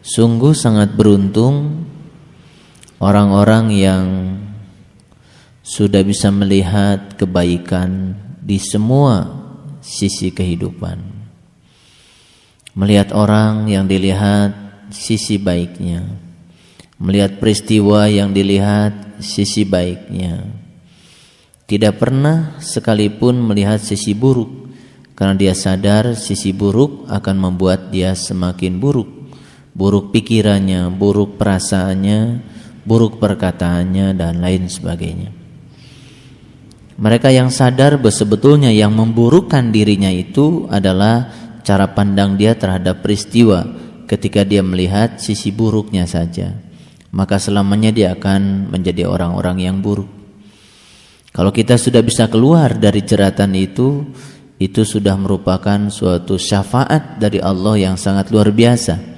Sungguh sangat beruntung orang-orang yang sudah bisa melihat kebaikan di semua sisi kehidupan. Melihat orang yang dilihat sisi baiknya, melihat peristiwa yang dilihat sisi baiknya. Tidak pernah sekalipun melihat sisi buruk, karena dia sadar sisi buruk akan membuat dia semakin buruk. Buruk pikirannya, buruk perasaannya, buruk perkataannya, dan lain sebagainya. Mereka yang sadar bahwa sebetulnya yang memburukkan dirinya itu adalah cara pandang dia terhadap peristiwa. Ketika dia melihat sisi buruknya saja, maka selamanya dia akan menjadi orang-orang yang buruk. Kalau kita sudah bisa keluar dari jeratan itu sudah merupakan suatu syafaat dari Allah yang sangat luar biasa.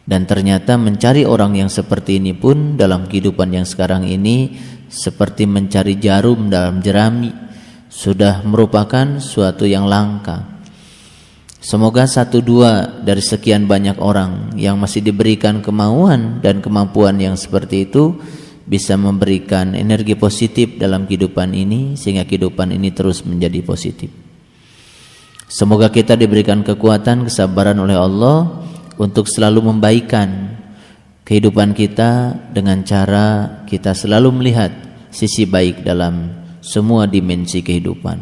Dan ternyata mencari orang yang seperti ini pun dalam kehidupan yang sekarang ini seperti mencari jarum dalam jerami, sudah merupakan suatu yang langka. Semoga 1-2 dari sekian banyak orang yang masih diberikan kemauan dan kemampuan yang seperti itu bisa memberikan energi positif dalam kehidupan ini, sehingga kehidupan ini terus menjadi positif. Semoga kita diberikan kekuatan, kesabaran oleh Allah untuk selalu membaikan kehidupan kita dengan cara kita selalu melihat sisi baik dalam semua dimensi kehidupan.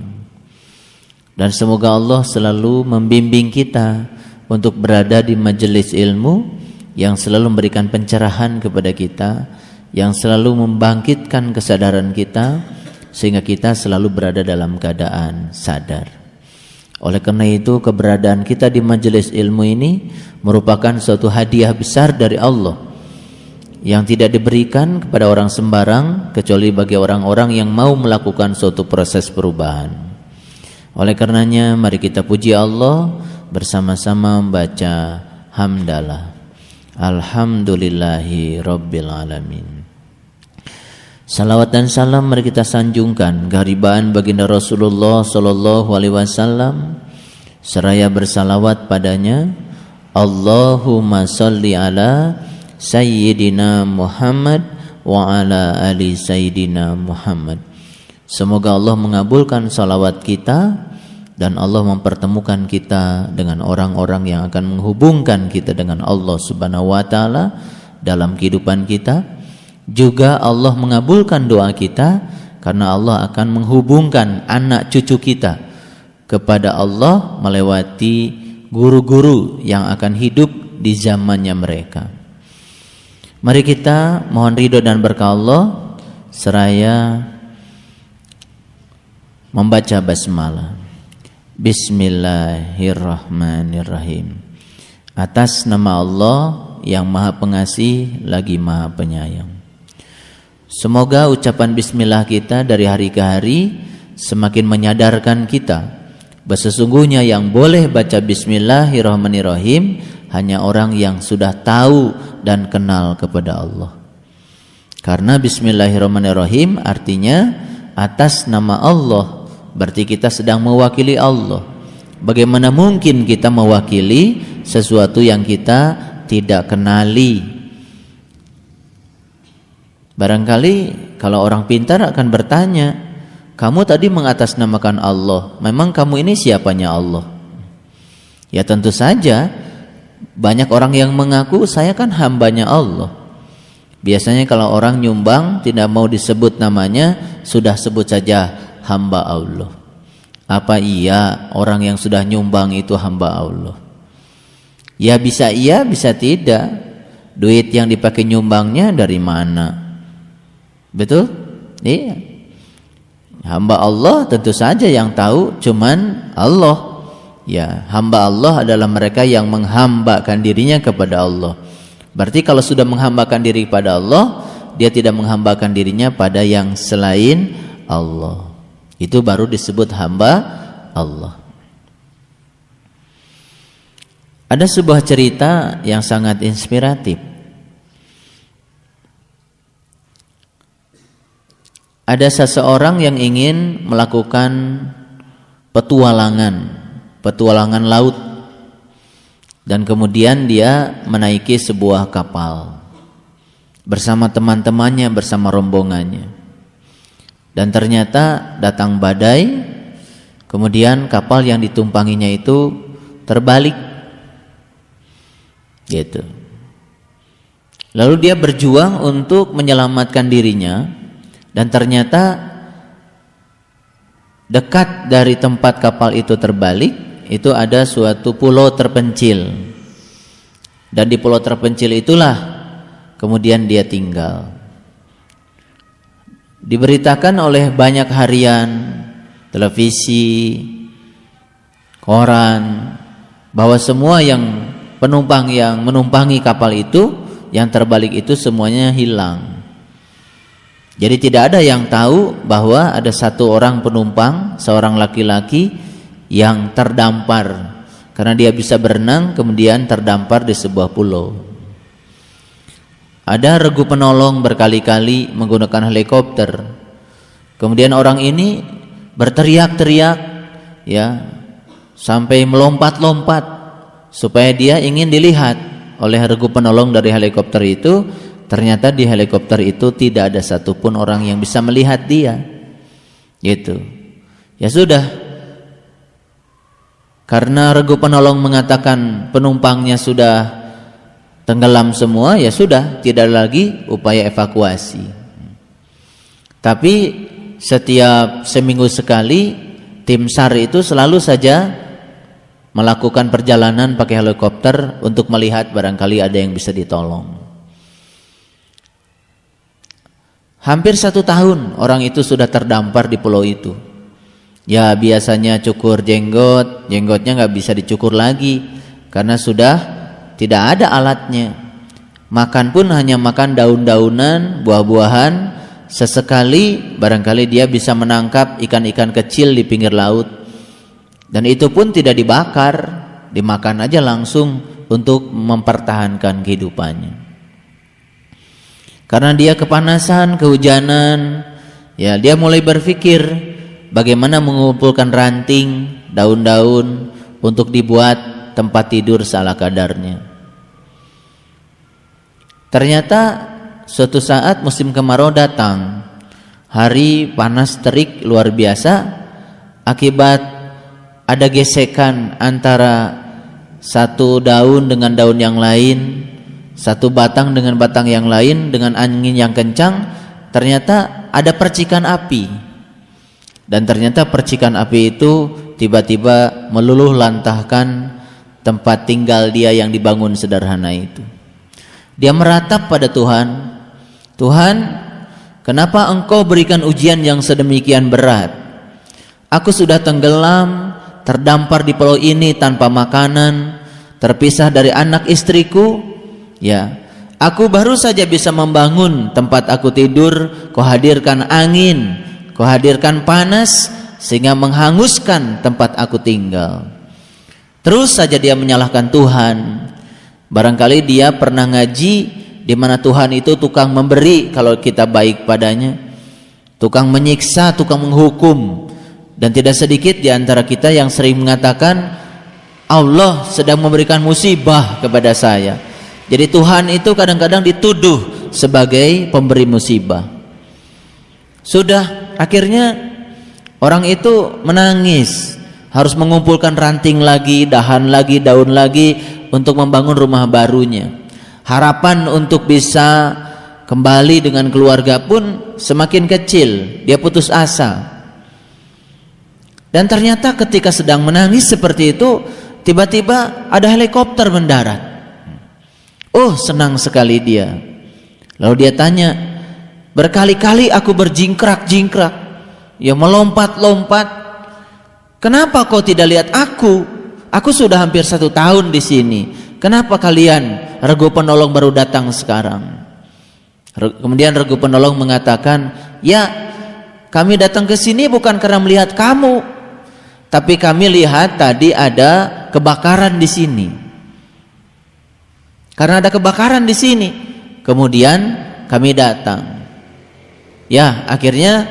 Dan semoga Allah selalu membimbing kita untuk berada di majelis ilmu yang selalu memberikan pencerahan kepada kita, yang selalu membangkitkan kesadaran kita, sehingga kita selalu berada dalam keadaan sadar. Oleh karena itu, keberadaan kita di majelis ilmu ini merupakan suatu hadiah besar dari Allah yang tidak diberikan kepada orang sembarang kecuali bagi orang-orang yang mau melakukan suatu proses perubahan. Oleh karenanya, mari kita puji Allah bersama-sama membaca hamdalah. Alhamdulillahi Rabbil Alamin. Salawat dan salam mari kita sanjungkan keharibaan baginda Rasulullah sallallahu alaihi wasallam, seraya bersalawat padanya. Allahumma salli ala Sayyidina Muhammad wa ala ali Sayyidina Muhammad. Semoga Allah mengabulkan salawat kita dan Allah mempertemukan kita dengan orang-orang yang akan menghubungkan kita dengan Allah Subhanahu wa taala dalam kehidupan kita. Juga Allah mengabulkan doa kita karena Allah akan menghubungkan anak cucu kita kepada Allah melewati guru-guru yang akan hidup di zamannya mereka. Mari kita mohon ridho dan berkah Allah seraya membaca basmalah. Bismillahirrahmanirrahim. Atas nama Allah yang Maha Pengasih lagi Maha Penyayang. Semoga ucapan bismillah kita dari hari ke hari semakin menyadarkan kita bahwa sesungguhnya yang boleh baca bismillahirrahmanirrahim hanya orang yang sudah tahu dan kenal kepada Allah. Karena bismillahirrahmanirrahim artinya atas nama Allah, berarti kita sedang mewakili Allah. Bagaimana mungkin kita mewakili sesuatu yang kita tidak kenali? Barangkali kalau orang pintar akan bertanya, kamu tadi mengatasnamakan Allah, memang kamu ini siapanya Allah? Ya tentu saja, banyak orang yang mengaku saya kan hambanya Allah. Biasanya kalau orang nyumbang tidak mau disebut namanya, sudah sebut saja hamba Allah. Apa iya orang yang sudah nyumbang itu hamba Allah? Ya bisa iya, bisa tidak. Duit yang dipakai nyumbangnya dari mana? Betul? Iya. Hamba Allah tentu saja yang tahu cuman Allah. Ya, hamba Allah adalah mereka yang menghambakan dirinya kepada Allah. Berarti kalau sudah menghambakan diri kepada Allah, dia tidak menghambakan dirinya pada yang selain Allah. Itu baru disebut hamba Allah. Ada sebuah cerita yang sangat inspiratif. Ada seseorang yang ingin melakukan petualangan laut dan kemudian dia menaiki sebuah kapal bersama teman-temannya, bersama rombongannya. Dan ternyata datang badai, kemudian kapal yang ditumpanginya itu terbalik. Gitu. Lalu dia berjuang untuk menyelamatkan dirinya, dan ternyata dekat dari tempat kapal itu terbalik itu ada suatu pulau terpencil, dan di pulau terpencil itulah kemudian dia tinggal. Diberitakan oleh banyak harian, televisi, koran, bahwa semua yang penumpang yang menumpangi kapal itu yang terbalik itu semuanya hilang. Jadi tidak ada yang tahu bahwa ada satu orang penumpang, seorang laki-laki yang terdampar karena dia bisa berenang, kemudian terdampar di sebuah pulau. Ada regu penolong berkali-kali menggunakan helikopter. Kemudian orang ini berteriak-teriak, ya, sampai melompat-lompat supaya dia ingin dilihat oleh regu penolong dari helikopter itu. Ternyata di helikopter itu tidak ada satupun orang yang bisa melihat dia. Gitu. Ya sudah. Karena regu penolong mengatakan penumpangnya sudah tenggelam semua, ya sudah, tidak ada lagi upaya evakuasi. Tapi setiap seminggu sekali tim SAR itu selalu saja melakukan perjalanan pakai helikopter untuk melihat barangkali ada yang bisa ditolong. Hampir 1 tahun orang itu sudah terdampar di pulau itu. Ya biasanya cukur jenggotnya nggak bisa dicukur lagi karena sudah tidak ada alatnya. Makan pun hanya makan daun-daunan, buah-buahan. Sesekali barangkali dia bisa menangkap ikan-ikan kecil di pinggir laut. Dan itu pun tidak dibakar, dimakan aja langsung untuk mempertahankan kehidupannya. Karena dia kepanasan, kehujanan, ya dia mulai berpikir bagaimana mengumpulkan ranting, daun-daun untuk dibuat tempat tidur seala kadarnya. Ternyata suatu saat musim kemarau datang. Hari panas terik luar biasa akibat ada gesekan antara satu daun dengan daun yang lain, satu batang dengan batang yang lain, dengan angin yang kencang. Ternyata ada percikan api. Dan ternyata percikan api itu tiba-tiba meluluh lantahkan tempat tinggal dia yang dibangun sederhana itu. Dia meratap pada Tuhan, Tuhan, kenapa Engkau berikan ujian yang sedemikian berat? Aku sudah tenggelam, terdampar di pulau ini tanpa makanan, terpisah dari anak istriku. Ya, aku baru saja bisa membangun tempat aku tidur. Kau hadirkan angin, kau hadirkan panas sehingga menghanguskan tempat aku tinggal. Terus saja dia menyalahkan Tuhan. Barangkali dia pernah ngaji di mana Tuhan itu tukang memberi kalau kita baik padanya, tukang menyiksa, tukang menghukum. Dan tidak sedikit di antara kita yang sering mengatakan Allah sedang memberikan musibah kepada saya. Jadi Tuhan itu kadang-kadang dituduh sebagai pemberi musibah. Sudah akhirnya orang itu menangis, harus mengumpulkan ranting lagi, dahan lagi, daun lagi untuk membangun rumah barunya. Harapan untuk bisa kembali dengan keluarga pun semakin kecil. Dia putus asa. Dan ternyata ketika sedang menangis seperti itu, tiba-tiba ada helikopter mendarat. Oh, senang sekali dia. Lalu dia tanya, berkali-kali aku berjingkrak-jingkrak, ya melompat-lompat. Kenapa kau tidak lihat aku? Aku sudah hampir 1 tahun di sini. Kenapa kalian regu penolong baru datang sekarang? Kemudian regu penolong mengatakan, ya kami datang ke sini bukan karena melihat kamu, tapi kami lihat tadi ada kebakaran di sini. Karena ada kebakaran di sini, kemudian kami datang. Ya, akhirnya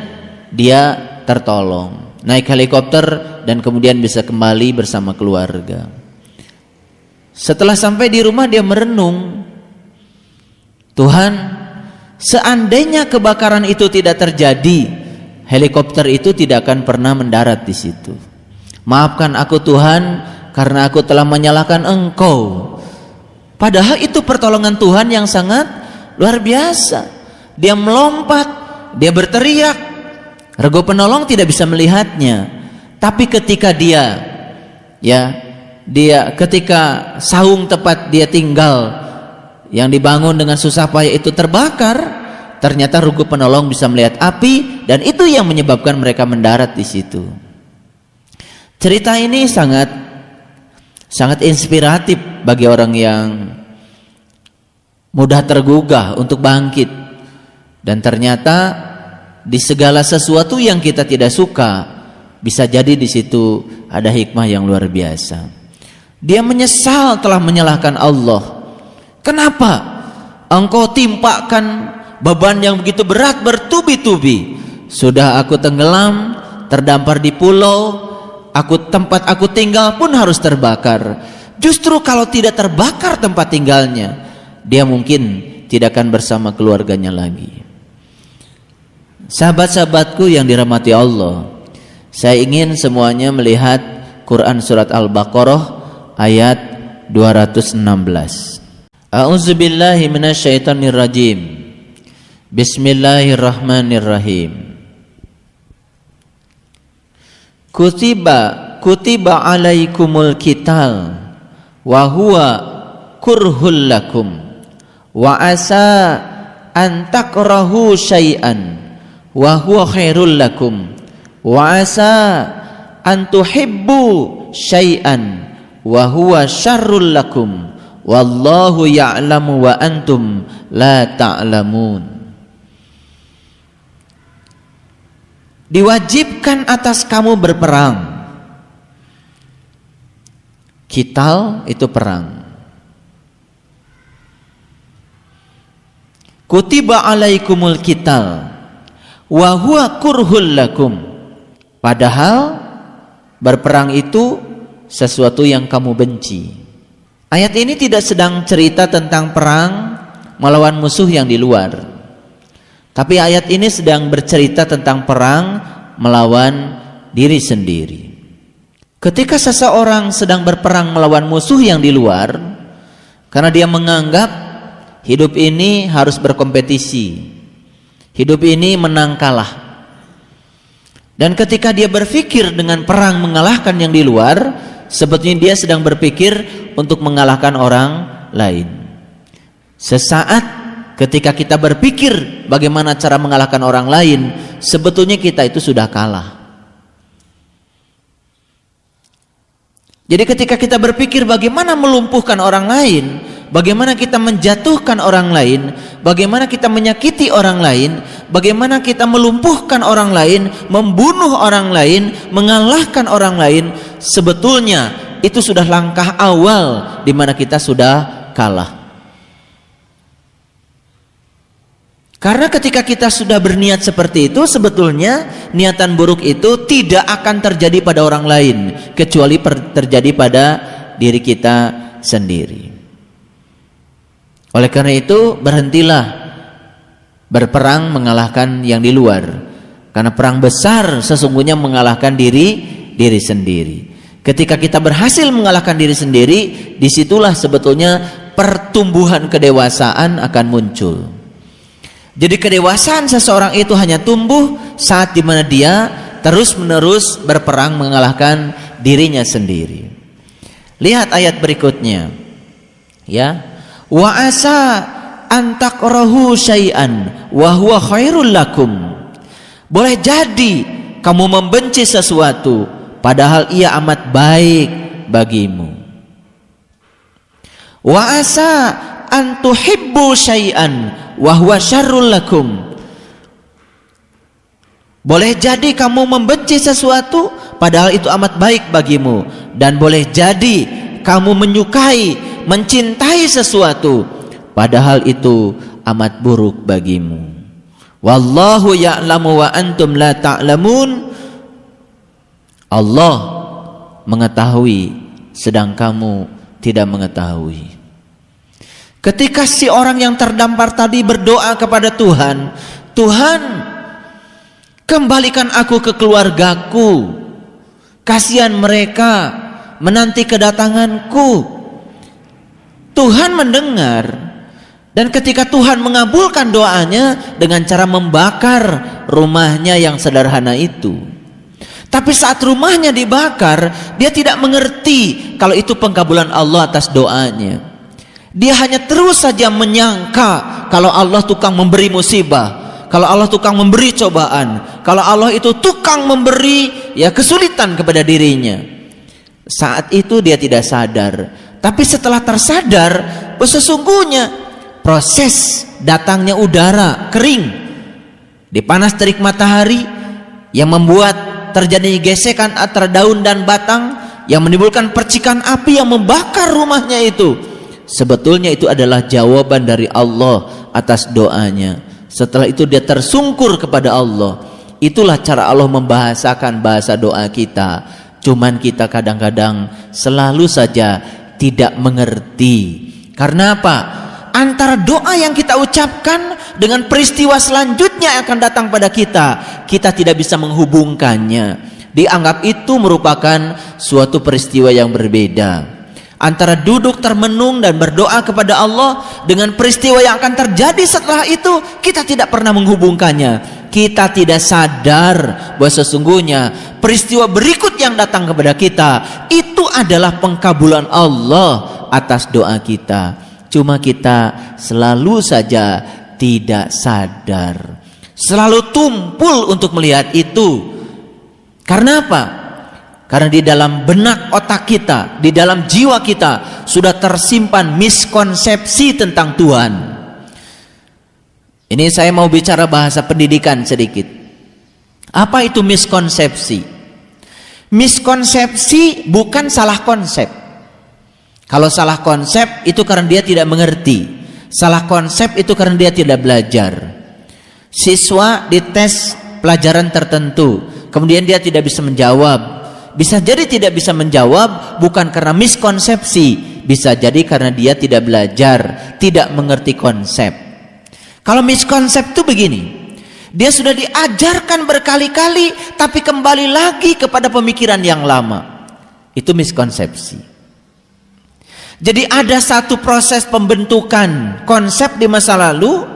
dia tertolong, naik helikopter dan kemudian bisa kembali bersama keluarga. Setelah sampai di rumah dia merenung, Tuhan, seandainya kebakaran itu tidak terjadi, helikopter itu tidak akan pernah mendarat di situ. Maafkan aku Tuhan, karena aku telah menyalahkan Engkau. Padahal itu pertolongan Tuhan yang sangat luar biasa. Dia melompat, dia berteriak, regu penolong tidak bisa melihatnya. Tapi ketika ketika saung tempat dia tinggal yang dibangun dengan susah payah itu terbakar, ternyata regu penolong bisa melihat api, dan itu yang menyebabkan mereka mendarat di situ. Cerita ini sangat inspiratif bagi orang yang mudah tergugah untuk bangkit. Dan ternyata di segala sesuatu yang kita tidak suka, bisa jadi di situ ada hikmah yang luar biasa. Dia menyesal telah menyalahkan Allah. Kenapa Engkau timpakan beban yang begitu berat bertubi-tubi? Sudah aku tenggelam, terdampar di pulau, tempat aku tinggal pun harus terbakar. Justru kalau tidak terbakar tempat tinggalnya, dia mungkin tidak akan bersama keluarganya lagi. Sahabat-sahabatku yang dirahmati Allah, saya ingin semuanya melihat Quran surat Al-Baqarah ayat 216. A'udzubillahi minasyaitonirrajim. Bismillahirrahmanirrahim. Kutiba alaikumul qital wa huwa kurhul lakum wa asa an takrahu syai'an wa huwa khairul lakum wa asa an tuhibbu syai'an wa huwa syarrul lakum wallahu ya'lamu wa antum la ta'lamun. Diwajibkan atas kamu berperang. Qital itu perang. Kutiba alaikumul qital wa huwa kurhul lakum. Padahal berperang itu sesuatu yang kamu benci. Ayat ini tidak sedang cerita tentang perang melawan musuh yang di luar, tapi ayat ini sedang bercerita tentang perang melawan diri sendiri. Ketika seseorang sedang berperang melawan musuh yang di luar, karena dia menganggap hidup ini harus berkompetisi, hidup ini menang kalah. Dan ketika dia berpikir dengan perang mengalahkan yang di luar, sebetulnya dia sedang berpikir untuk mengalahkan orang lain. Sesaat ketika kita berpikir bagaimana cara mengalahkan orang lain, sebetulnya kita itu sudah kalah. Jadi ketika kita berpikir bagaimana melumpuhkan orang lain, bagaimana kita menjatuhkan orang lain, bagaimana kita menyakiti orang lain, bagaimana kita melumpuhkan orang lain, membunuh orang lain, mengalahkan orang lain, sebetulnya itu sudah langkah awal di mana kita sudah kalah. Karena ketika kita sudah berniat seperti itu, sebetulnya niatan buruk itu tidak akan terjadi pada orang lain, kecuali terjadi pada diri kita sendiri. Oleh karena itu, berhentilah berperang mengalahkan yang di luar, karena perang besar sesungguhnya mengalahkan diri sendiri. Ketika kita berhasil mengalahkan diri sendiri, disitulah sebetulnya pertumbuhan kedewasaan akan muncul. Jadi kedewasaan seseorang itu hanya tumbuh saat dimana dia terus-menerus berperang mengalahkan dirinya sendiri. Lihat ayat berikutnya, ya. Wa asa an takrahu syai'an wa huwa khairul lakum. Boleh jadi kamu membenci sesuatu padahal ia amat baik bagimu. Wa asa an tuhibbu syai'an wa huwa syarrul lakum. Boleh jadi kamu membenci sesuatu padahal itu amat baik bagimu, dan boleh jadi kamu menyukai, mencintai sesuatu padahal itu amat buruk bagimu. Wallahu ya'lamu wa antum la ta'lamun. Allah mengetahui sedang kamu tidak mengetahui. Ketika si orang yang terdampar tadi berdoa kepada Tuhan, Tuhan, kembalikan aku ke keluargaku, kasihan mereka menanti kedatanganku. Tuhan mendengar, dan ketika Tuhan mengabulkan doanya dengan cara membakar rumahnya yang sederhana itu. Tapi saat rumahnya dibakar, dia tidak mengerti kalau itu pengkabulan Allah atas doanya. Dia hanya terus saja menyangka kalau Allah tukang memberi musibah, kalau Allah tukang memberi cobaan, kalau Allah itu tukang memberi kesulitan kepada dirinya. Saat itu dia tidak sadar. Tapi setelah tersadar, sesungguhnya proses datangnya udara kering, dipanas terik matahari yang membuat terjadi gesekan antara daun dan batang, yang menimbulkan percikan api yang membakar rumahnya itu, sebetulnya itu adalah jawaban dari Allah atas doanya. Setelah itu dia tersungkur kepada Allah. Itulah cara Allah membahasakan bahasa doa kita. Cuman kita kadang-kadang selalu saja tidak mengerti. Karena apa? Antara doa yang kita ucapkan dengan peristiwa selanjutnya yang akan datang pada kita, kita tidak bisa menghubungkannya. Dianggap itu merupakan suatu peristiwa yang berbeda. Antara duduk termenung dan berdoa kepada Allah dengan peristiwa yang akan terjadi setelah itu, kita tidak pernah menghubungkannya. Kita tidak sadar bahwa sesungguhnya peristiwa berikut yang datang kepada kita itu adalah pengkabulan Allah atas doa kita. Cuma kita selalu saja tidak sadar, selalu tumpul untuk melihat itu. Karena apa? Karena di dalam benak otak kita, di dalam jiwa kita sudah tersimpan miskonsepsi tentang Tuhan. Ini saya mau bicara bahasa pendidikan sedikit. Apa itu miskonsepsi? Miskonsepsi bukan salah konsep. Kalau salah konsep itu karena dia tidak mengerti. Salah konsep itu karena dia tidak belajar. Siswa dites pelajaran tertentu, kemudian dia tidak bisa menjawab. Bisa jadi tidak bisa menjawab bukan karena miskonsepsi, bisa jadi karena dia tidak belajar, tidak mengerti konsep. Kalau miskonsep itu begini, dia sudah diajarkan berkali-kali tapi kembali lagi kepada pemikiran yang lama. Itu miskonsepsi. Jadi ada satu proses pembentukan konsep di masa lalu,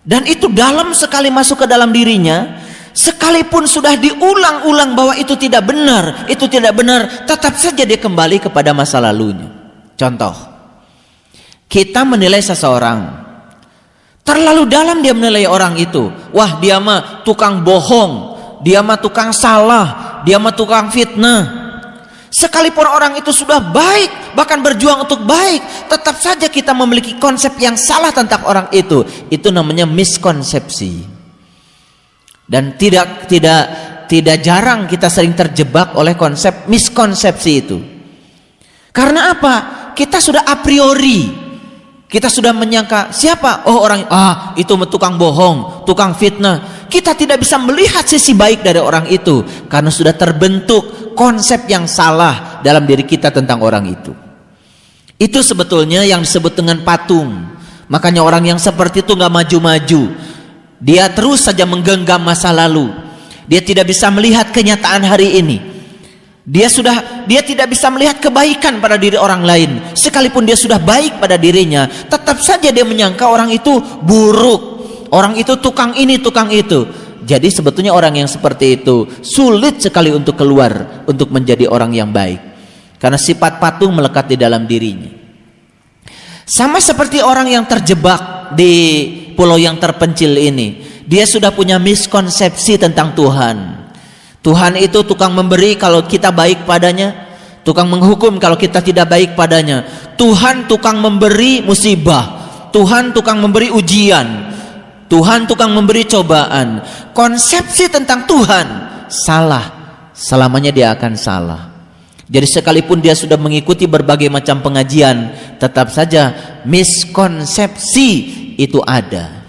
dan itu dalam sekali masuk ke dalam dirinya. Sekalipun sudah diulang-ulang bahwa itu tidak benar, itu tidak benar, tetap saja dia kembali kepada masa lalunya. Contoh, kita menilai seseorang, terlalu dalam dia menilai orang itu. Wah, dia mah tukang bohong, dia mah tukang salah, dia mah tukang fitnah. Sekalipun orang itu sudah baik, bahkan berjuang untuk baik, tetap saja kita memiliki konsep yang salah tentang orang itu. Itu namanya miskonsepsi. Dan tidak jarang kita sering terjebak oleh konsep miskonsepsi itu. Karena apa? Kita sudah a priori, kita sudah menyangka siapa? Oh, orang itu tukang bohong, tukang fitnah. Kita tidak bisa melihat sisi baik dari orang itu karena sudah terbentuk konsep yang salah dalam diri kita tentang orang itu. Itu sebetulnya yang disebut dengan patung. Makanya orang yang seperti itu nggak maju-maju. Dia terus saja menggenggam masa lalu. Dia tidak bisa melihat kenyataan hari ini. Dia tidak bisa melihat kebaikan pada diri orang lain. Sekalipun dia sudah baik pada dirinya, tetap saja dia menyangka orang itu buruk. Orang itu tukang ini, tukang itu. Jadi sebetulnya orang yang seperti itu sulit sekali untuk keluar, untuk menjadi orang yang baik. Karena sifat patung melekat di dalam dirinya. Sama seperti orang yang terjebak di pulau yang terpencil ini, dia sudah punya miskonsepsi tentang Tuhan. Tuhan itu tukang memberi kalau kita baik padanya, tukang menghukum kalau kita tidak baik padanya. Tuhan tukang memberi musibah, Tuhan tukang memberi ujian, Tuhan tukang memberi cobaan. Konsepsi tentang Tuhan salah, selamanya dia akan salah. Jadi sekalipun dia sudah mengikuti berbagai macam pengajian, tetap saja miskonsepsi itu ada.